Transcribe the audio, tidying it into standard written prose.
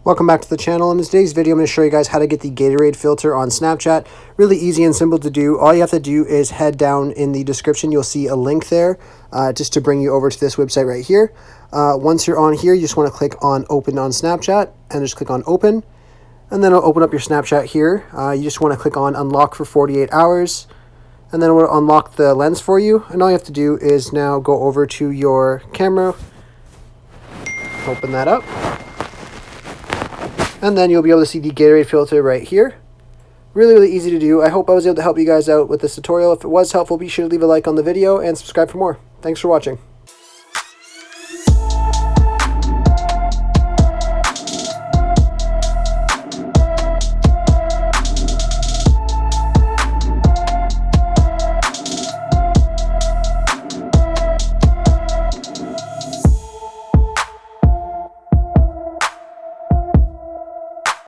Welcome back to the channel. In today's video, I'm going to show you guys how to get the Gatorade filter on Snapchat. Really easy and simple to do. All you have to do is head down in the description. You'll see a link there just to bring you over to this website right here. Once you're on here, you just want to click on Open on Snapchat and just click on Open. And then it'll open up your Snapchat here. You just want to click on Unlock for 48 hours. And then it will unlock the lens for you. And all you have to do is now go over to your camera. Open that up. And then you'll be able to see the Gatorade filter right here. Really easy to do. I hope I was able to help you guys out with this tutorial. If it was helpful, be sure to leave a like on the video and subscribe for more. Thanks for watching.